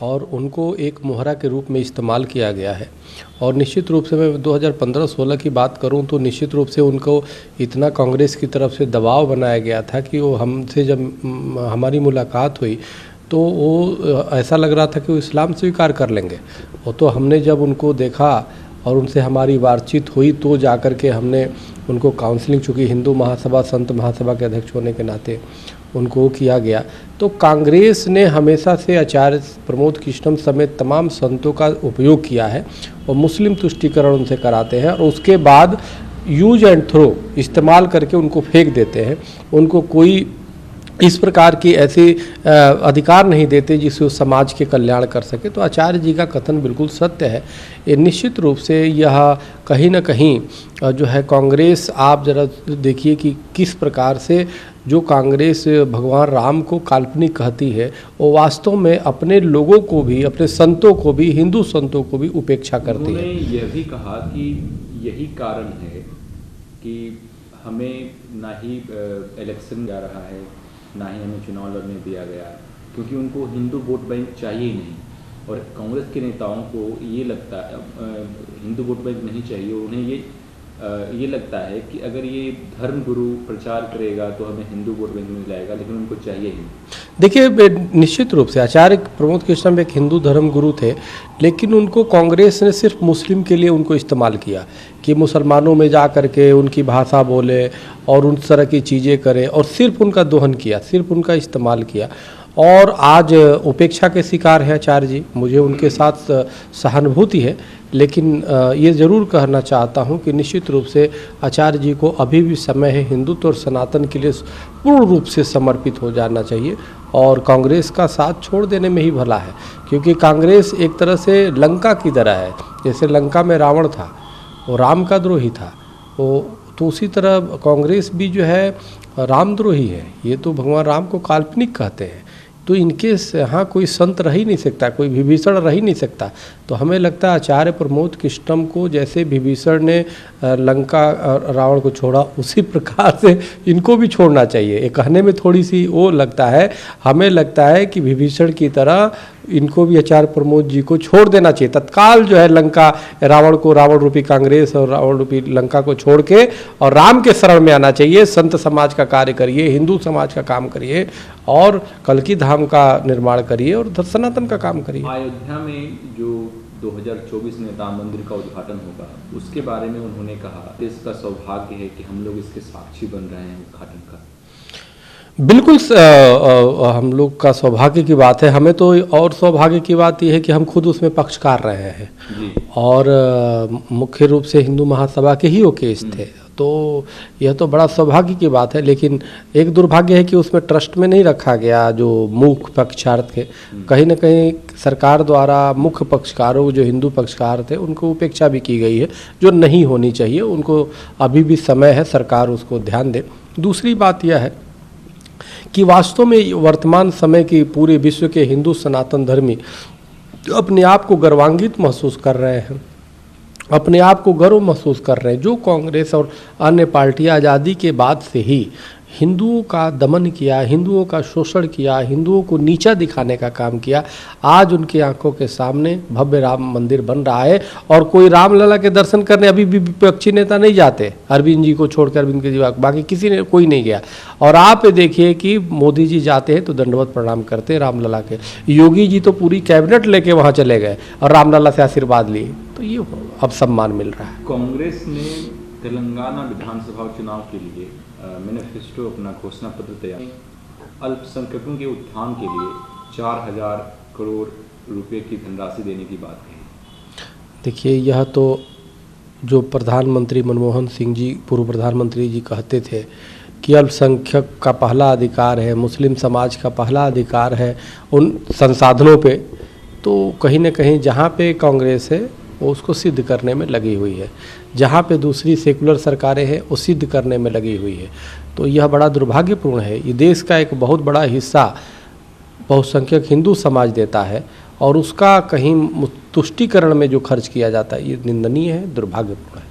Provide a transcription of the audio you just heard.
और उनको एक मुहरा के रूप में इस्तेमाल किया गया है। और निश्चित रूप से मैं 2015-16 की बात करूं तो निश्चित रूप से उनको इतना कांग्रेस की तरफ से दबाव बनाया गया था कि वो हमसे जब हमारी मुलाकात हुई तो वो ऐसा लग रहा था कि वो इस्लाम स्वीकार कर लेंगे। वो तो हमने जब उनको देखा और उनसे हमारी बातचीत हुई तो जाकर के हमने उनको काउंसलिंग, चूँकि हिंदू महासभा संत महासभा के अध्यक्ष होने के नाते उनको किया गया। तो कांग्रेस ने हमेशा से आचार्य प्रमोद कृष्णम समेत तमाम संतों का उपयोग किया है और मुस्लिम तुष्टीकरण उनसे कराते हैं और उसके बाद यूज एंड थ्रो इस्तेमाल करके उनको फेंक देते हैं। उनको कोई इस प्रकार की ऐसी अधिकार नहीं देते जिससे वो समाज के कल्याण कर सके। तो आचार्य जी का कथन बिल्कुल सत्य है। ये निश्चित रूप से यह कहीं ना कहीं जो है कांग्रेस, आप ज़रा देखिए कि किस प्रकार से जो कांग्रेस भगवान राम को काल्पनिक कहती है वो वास्तव में अपने लोगों को भी, अपने संतों को भी, हिंदू संतों को भी उपेक्षा करती है। उन्होंने यह भी कहा कि यही कारण है कि हमें ना ही इलेक्शन जा रहा है, ना ही हमें चुनाव लड़ने दिया गया, क्योंकि उनको हिंदू वोट बैंक चाहिए ही नहीं। और कांग्रेस के नेताओं को ये लगता है हिंदू वोट बैंक नहीं चाहिए। उन्हें ये लगता है कि अगर ये धर्म गुरु प्रचार करेगा तो हमें हिंदू वोट बैंक मिल जाएगा, लेकिन उनको चाहिए ही। देखिए, निश्चित रूप से आचार्य प्रमोद कृष्णम एक हिंदू धर्म गुरु थे, लेकिन उनको कांग्रेस ने सिर्फ मुस्लिम के लिए उनको इस्तेमाल किया कि मुसलमानों में जा कर के उनकी भाषा बोले और उन तरह की चीज़ें करे और सिर्फ उनका दोहन किया, सिर्फ उनका इस्तेमाल किया। और आज उपेक्षा के शिकार हैं आचार्य जी। मुझे उनके साथ सहानुभूति है, लेकिन ये ज़रूर कहना चाहता हूँ कि निश्चित रूप से आचार्य जी को अभी भी समय है हिंदुत्व और सनातन के लिए पूर्ण रूप से समर्पित हो जाना चाहिए और कांग्रेस का साथ छोड़ देने में ही भला है। क्योंकि कांग्रेस एक तरह से लंका की तरह है। जैसे लंका में रावण था, वो राम का द्रोही था, वो तो उसी तरह कांग्रेस भी जो है रामद्रोही है। ये तो भगवान राम को काल्पनिक कहते हैं। तो इनके यहाँ कोई संत रह ही नहीं सकता, कोई विभीषण रह ही नहीं सकता। तो हमें लगता है आचार्य प्रमोद कृष्णम को जैसे विभीषण ने लंका रावण को छोड़ा, उसी प्रकार से इनको भी छोड़ना चाहिए। ये कहने में थोड़ी सी वो लगता है, हमें लगता है कि विभीषण की तरह इनको भी आचार्य प्रमोद जी को छोड़ देना चाहिए। तत्काल जो है लंका रावण को, रावण रूपी कांग्रेस और रावण रूपी लंका को छोड़ के और राम के शरण में आना चाहिए। संत समाज का कार्य करिए, हिंदू समाज का काम करिए और कल्कि धाम का निर्माण करिए और सनातन का काम करिए। अयोध्या में जो 2024 में राम मंदिर का उद्घाटन होगा, उसके बारे में उन्होंने कहा देश का सौभाग्य है कि हम लोग इसके साक्षी बन रहे हैं उद्घाटन का। बिल्कुल हम लोग का सौभाग्य की बात है। हमें तो और सौभाग्य की बात यह है कि हम खुद उसमें पक्षकार रहे हैं और मुख्य रूप से हिंदू महासभा के ही वो केस थे। तो यह तो बड़ा सौभाग्य की बात है, लेकिन एक दुर्भाग्य है कि उसमें ट्रस्ट में नहीं रखा गया जो मुख्य पक्षकार थे। कहीं ना कहीं सरकार द्वारा मुख्य पक्षकारों, जो हिंदू पक्षकार थे, उनको उपेक्षा भी की गई है, जो नहीं होनी चाहिए। उनको अभी भी समय है, सरकार उसको ध्यान दे। दूसरी बात यह है कि वास्तव में वर्तमान समय की पूरे विश्व के हिंदू सनातन धर्मी अपने आप को गर्वान्वित महसूस कर रहे हैं, अपने आप को गर्व महसूस कर रहे हैं। जो कांग्रेस और अन्य पार्टियां आज़ादी के बाद से ही हिंदुओं का दमन किया, हिंदुओं का शोषण किया, हिंदुओं को नीचा दिखाने का काम किया, आज उनकी आंखों के सामने भव्य राम मंदिर बन रहा है। और कोई रामलला के दर्शन करने अभी भी विपक्षी नेता नहीं जाते, अरविंद जी को छोड़कर, अरविंद केजरीवाल, बाकी किसी ने कोई नहीं गया। और आप देखिए कि मोदी जी जाते हैं तो दंडवत प्रणाम करते हैं रामलला के। योगी जी तो पूरी कैबिनेट लेके वहाँ चले गए और रामलला से आशीर्वाद लिए। तो ये अब सम्मान मिल रहा है। कांग्रेस ने तेलंगाना विधानसभा चुनाव के लिए मैनिफेस्टो, अपना घोषणा पत्र तैयार, अल्पसंख्यकों के उत्थान के लिए 4000 करोड़ रुपए की धनराशि देने की बात कही। देखिए, यह तो जो प्रधानमंत्री मनमोहन सिंह जी, पूर्व प्रधानमंत्री जी कहते थे कि अल्पसंख्यक का पहला अधिकार है, मुस्लिम समाज का पहला अधिकार है उन संसाधनों पे, तो कहीं ना कहीं जहाँ पे कांग्रेस है वो उसको सिद्ध करने में लगी हुई है, जहाँ पे दूसरी सेकुलर सरकारें हैं वो सिद्ध करने में लगी हुई है। तो यह बड़ा दुर्भाग्यपूर्ण है। ये देश का एक बहुत बड़ा हिस्सा बहुसंख्यक हिंदू समाज देता है और उसका कहीं तुष्टीकरण में जो खर्च किया जाता है, ये निंदनीय है, दुर्भाग्यपूर्ण है।